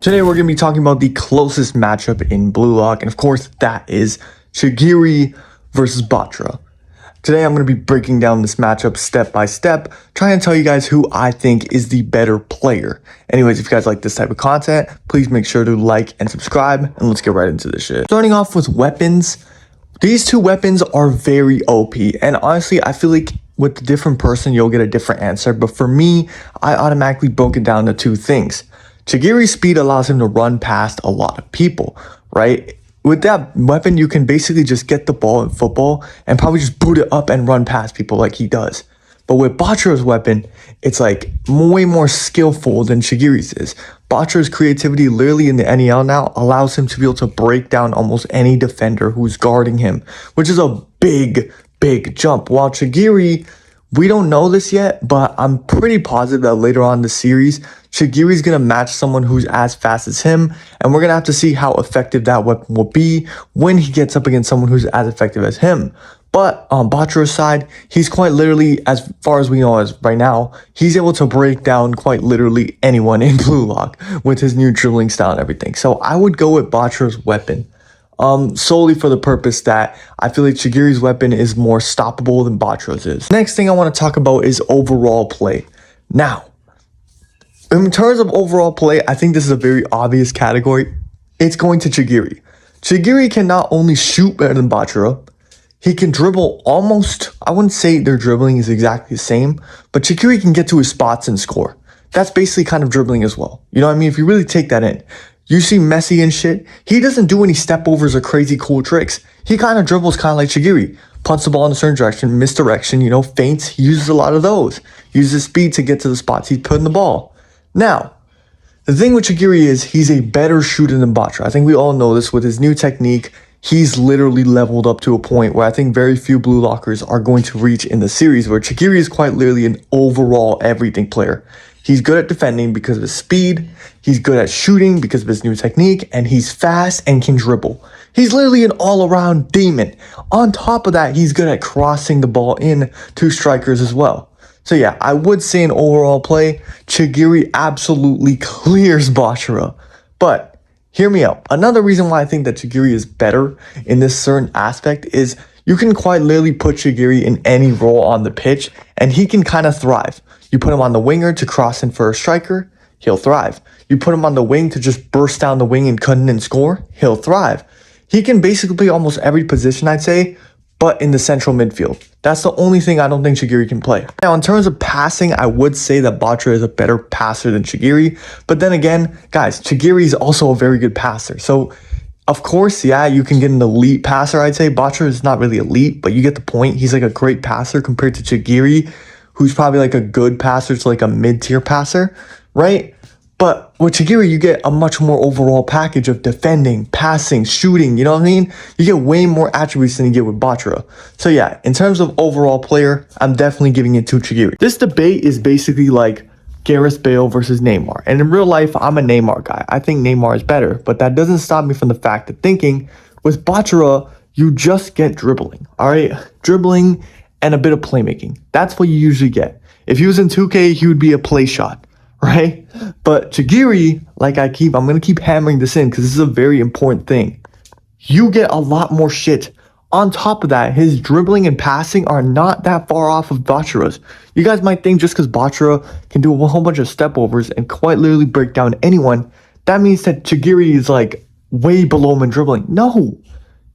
Today we're going to be talking about the closest matchup in Blue Lock, and of course that is Chigiri versus Bachira. Today I'm going to be breaking down this matchup step by step, trying to tell you guys who I think is the better player. Anyways, if you guys like this type of content, please make sure to like and subscribe, and let's get right into this shit. Starting off with weapons, these two weapons are very OP, and honestly I feel like with a different person you'll get a different answer, but for me, I automatically broke it down to two things. Chigiri's speed allows him to run past a lot of people, right? With that weapon, you can basically just get the ball in football and probably just boot it up and run past people like he does. But with Bachira's weapon, it's like way more skillful than Chigiri's is. Bachira's creativity literally in the NEL now allows him to be able to break down almost any defender who's guarding him, which is a big jump. While Chigiri, we don't know this yet, but I'm pretty positive that later on in the series, Chigiri's going to match someone who's as fast as him, and we're going to have to see how effective that weapon will be when he gets up against someone who's as effective as him. But on Bachira's side, he's quite literally, as far as we know as right now, he's able to break down quite literally anyone in Blue Lock with his new dribbling style and everything. So I would go with Bachira's weapon. Solely for the purpose that I feel like Chigiri's weapon is more stoppable than Bachira's is. Next thing I want to talk about is overall play. Now, in terms of overall play, I think this is a very obvious category. It's going to Chigiri. Chigiri can not only shoot better than Bachira, he can dribble almost, I wouldn't say their dribbling is exactly the same, but Chigiri can get to his spots and score. That's basically kind of dribbling as well. You know what I mean? If you really take that in. You see Messi and shit, he doesn't do any step overs or crazy cool tricks. He kind of dribbles kind of like Chigiri. Punts the ball in a certain direction, misdirection, feints. He uses a lot of those. Uses speed to get to the spots he's putting the ball. Now, the thing with Chigiri is he's a better shooter than Bachira. I think we all know this with his new technique. He's literally leveled up to a point where I think very few Blue Lockers are going to reach in the series, where Chigiri is quite literally an overall everything player. He's good at defending because of his speed, he's good at shooting because of his new technique, and he's fast and can dribble. He's literally an all-around demon. On top of that, he's good at crossing the ball in to strikers as well. So yeah, I would say in overall play, Chigiri absolutely clears Bachira. But hear me out. Another reason why I think that Chigiri is better in this certain aspect is you can quite literally put Chigiri in any role on the pitch, and he can kind of thrive. You put him on the winger to cross in for a striker, he'll thrive. You put him on the wing to just burst down the wing and cut in and score, he'll thrive. He can basically play almost every position, I'd say, but in the central midfield. That's the only thing I don't think Chigiri can play. Now, in terms of passing, I would say that Bachira is a better passer than Chigiri. But then again, guys, Chigiri is also a very good passer. So, of course, yeah, you can get an elite passer, I'd say. Bachira is not really elite, but you get the point. He's like a great passer compared to Chigiri, who's probably like a good passer to like a mid-tier passer, right? But with Chigiri, you get a much more overall package of defending, passing, shooting, you know what I mean? You get way more attributes than you get with Bachira. So yeah, in terms of overall player, I'm definitely giving it to Chigiri. This debate is basically like Gareth Bale versus Neymar. And in real life, I'm a Neymar guy. I think Neymar is better, but that doesn't stop me from the fact of thinking with Bachira, you just get dribbling, all right? Dribbling and a bit of playmaking. That's what you usually get. If he was in 2K, he would be a play shot, right? But Chigiri, I'm going to keep hammering this in because this is a very important thing. You get a lot more shit. On top of that, his dribbling and passing are not that far off of Bachira's. You guys might think just because Bachira can do a whole bunch of step overs and quite literally break down anyone, that means that Chigiri is like way below him in dribbling. No.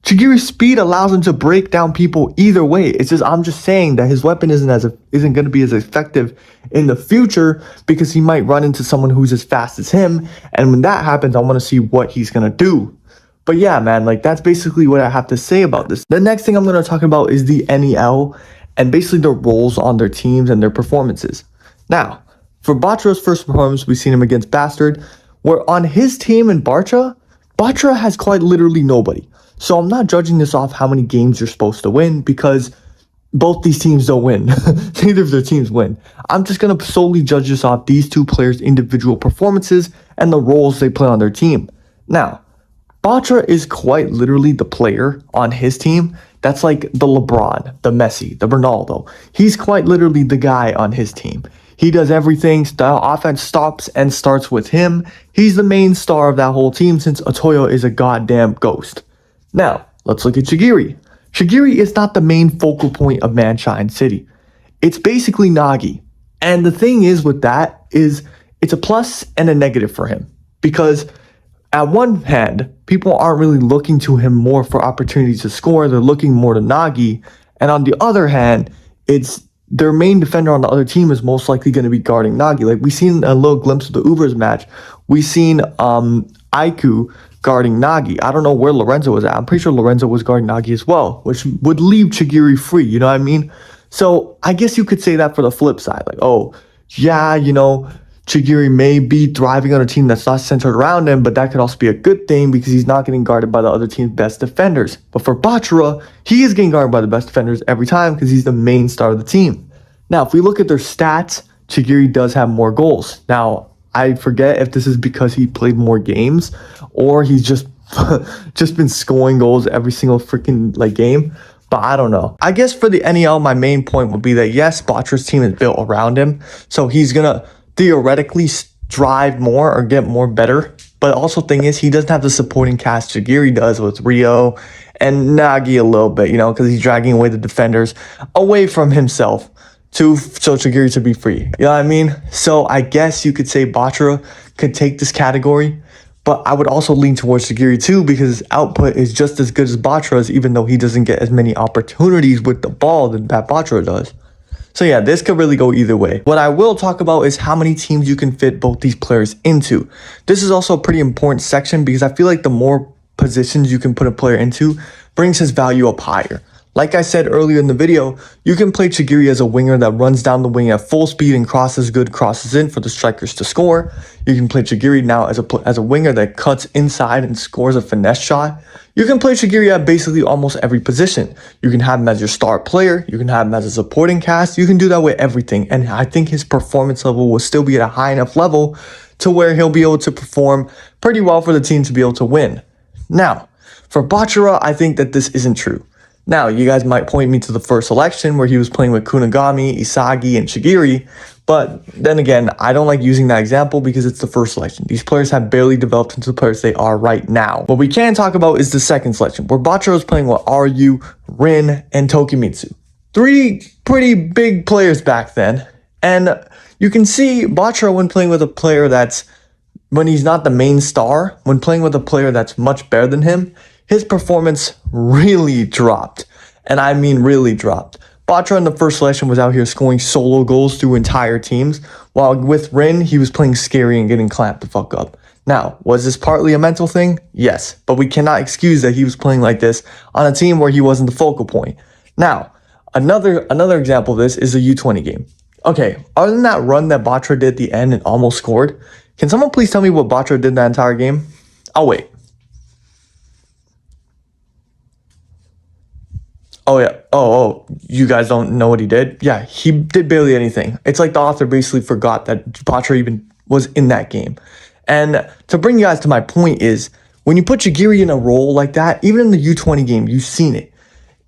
Chigiri's speed allows him to break down people either way. It's just, I'm just saying that his weapon isn't going to be as effective in the future because he might run into someone who's as fast as him. And when that happens, I want to see what he's going to do. But yeah, man, that's basically what I have to say about this. The next thing I'm going to talk about is the NEL and basically the roles on their teams and their performances. Now, for Bachira's first performance, we've seen him against Bastard, where on his team in Bachira has quite literally nobody. So I'm not judging this off how many games you're supposed to win because both these teams don't win. Neither of their teams win. I'm just going to solely judge this off these two players' individual performances and the roles they play on their team. Now, Bachira is quite literally the player on his team that's like the LeBron, the Messi, the Ronaldo. He's quite literally the guy on his team. He does everything. The offense stops and starts with him. He's the main star of that whole team since Otoyo is a goddamn ghost. Now, let's look at Chigiri. Chigiri is not the main focal point of Manshine City. It's basically Nagi. And the thing is with that is it's a plus and a negative for him. Because at one hand, people aren't really looking to him more for opportunities to score. They're looking more to Nagi. And on the other hand, it's their main defender on the other team is most likely going to be guarding Nagi. Like, we've seen a little glimpse of the Ubers match. We've seen Aiku guarding Nagi. I don't know where Lorenzo was at. I'm pretty sure Lorenzo was guarding Nagi as well, which would leave Chigiri free. You know what I mean? So I guess you could say that for the flip side. Like, oh, yeah, Chigiri may be thriving on a team that's not centered around him, but that could also be a good thing because he's not getting guarded by the other team's best defenders. But for Bachira, he is getting guarded by the best defenders every time because he's the main star of the team. Now, if we look at their stats, Chigiri does have more goals. Now, I forget if this is because he played more games or he's just been scoring goals every single freaking game. But I don't know. I guess for the NEL, my main point would be that yes, Bachira's team is built around him, so he's gonna theoretically strive more or get more better. But also thing is, he doesn't have the supporting cast Chigiri does with Rio and Nagi a little bit, because he's dragging away the defenders away from himself so Chigiri to be free. You know what I mean? So I guess you could say Bachira could take this category, but I would also lean towards Chigiri too because his output is just as good as Bachira's, even though he doesn't get as many opportunities with the ball than that Bachira does. So yeah, this could really go either way. What I will talk about is how many teams you can fit both these players into. This is also a pretty important section because I feel like the more positions you can put a player into brings his value up higher. Like I said earlier in the video, you can play Chigiri as a winger that runs down the wing at full speed and crosses in for the strikers to score. You can play Chigiri now as a winger that cuts inside and scores a finesse shot. You can play Chigiri at basically almost every position. You can have him as your star player. You can have him as a supporting cast. You can do that with everything. And I think his performance level will still be at a high enough level to where he'll be able to perform pretty well for the team to be able to win. Now, for Bachira, I think that this isn't true. Now, you guys might point me to the first selection where he was playing with Kunigami, Isagi, and Chigiri, but then again, I don't like using that example because it's the first selection. These players have barely developed into the players they are right now. What we can talk about is the second selection, where Bachira was playing with Ryu, Rin, and Tokimitsu. Three pretty big players back then, and you can see Bachira when playing with a player when he's not the main star, when playing with a player that's much better than him, his performance really dropped. And I mean really dropped. Bachira in the first selection was out here scoring solo goals through entire teams, while with Rin, he was playing scary and getting clamped the fuck up. Now, was this partly a mental thing? Yes, but we cannot excuse that he was playing like this on a team where he wasn't the focal point. Now, another example of this is the U20 game. Okay, other than that run that Bachira did at the end and almost scored, can someone please tell me what Bachira did that entire game? I'll wait. Oh, yeah. Oh, you guys don't know what he did? Yeah, he did barely anything. It's like the author basically forgot that Bachira even was in that game. And to bring you guys to my point is, when you put Chigiri in a role like that, even in the U20 game, you've seen it.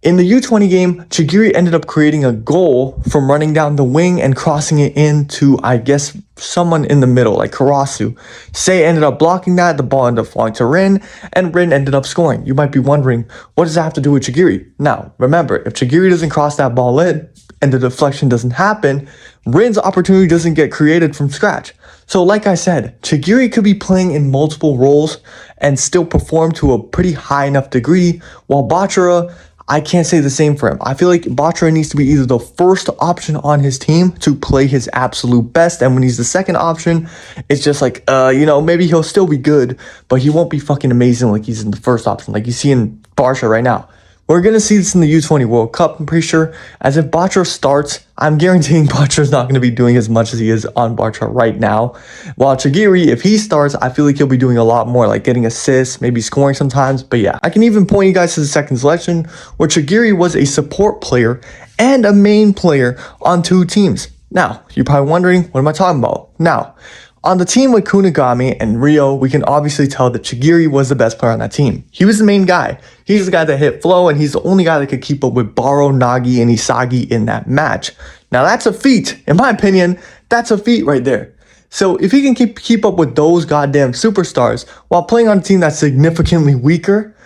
In the U20 game, Chigiri ended up creating a goal from running down the wing and crossing it into, I guess, someone in the middle, like Karasu. Sei ended up blocking that, the ball ended up falling to Rin, and Rin ended up scoring. You might be wondering, what does that have to do with Chigiri? Now, remember, if Chigiri doesn't cross that ball in, and the deflection doesn't happen, Rin's opportunity doesn't get created from scratch. So like I said, Chigiri could be playing in multiple roles and still perform to a pretty high enough degree, while Bachira, I can't say the same for him. I feel like Bachira needs to be either the first option on his team to play his absolute best, and when he's the second option, it's just like, maybe he'll still be good, but he won't be fucking amazing like he's in the first option, like you see in Barca right now. We're going to see this in the U20 World Cup, I'm pretty sure. As if Bachira starts, I'm guaranteeing Bachira's not going to be doing as much as he is on Bachira right now. While Chigiri, if he starts, I feel like he'll be doing a lot more, like getting assists, maybe scoring sometimes. But yeah, I can even point you guys to the second selection, where Chigiri was a support player and a main player on two teams. Now, you're probably wondering, what am I talking about? Now, On the team with Kunigami and Ryo, we can obviously tell that Chigiri was the best player on that team. He was the main guy. He's the guy that hit flow, and he's the only guy that could keep up with Baro, Nagi, and Isagi in that match. Now that's a feat. In my opinion, that's a feat right there. So if he can keep up with those goddamn superstars while playing on a team that's significantly weaker,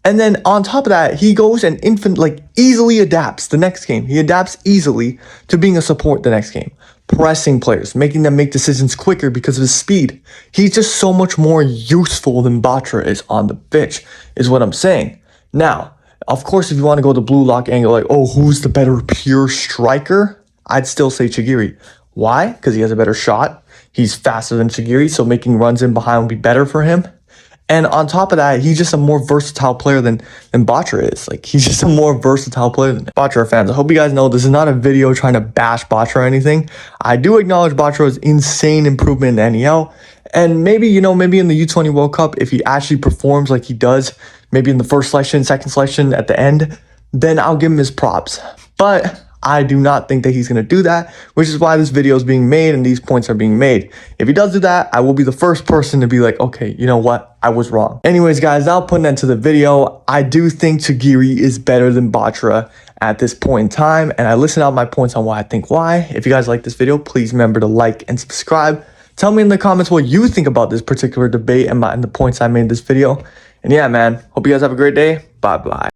and then on top of that, he goes and easily adapts the next game. He adapts easily to being a support the next game. Pressing players, making them make decisions quicker because of his speed. He's just so much more useful than Bachira is on the pitch, is what I'm saying. Now, of course, if you want to go the blue lock angle, like, oh, who's the better pure striker? I'd still say Chigiri. Why? Because he has a better shot. He's faster than Chigiri, so making runs in behind will be better for him. And on top of that, he's just a more versatile player than Bachira is. Like, he's just a more versatile player than Bachira fans. I hope you guys know this is not a video trying to bash Bachira or anything. I do acknowledge Bachira's insane improvement in NEL. And maybe, maybe in the U20 World Cup, if he actually performs like he does, maybe in the first selection, second selection at the end, then I'll give him his props. But I do not think that he's going to do that, which is why this video is being made and these points are being made. If he does do that, I will be the first person to be like, okay, you know what? I was wrong. Anyways, guys, I'll put an end to the video. I do think Chigiri is better than Bachira at this point in time, and I listed out my points on why I think why. If you guys like this video, please remember to like and subscribe. Tell me in the comments what you think about this particular debate and the points I made in this video. And yeah, man, hope you guys have a great day. Bye-bye.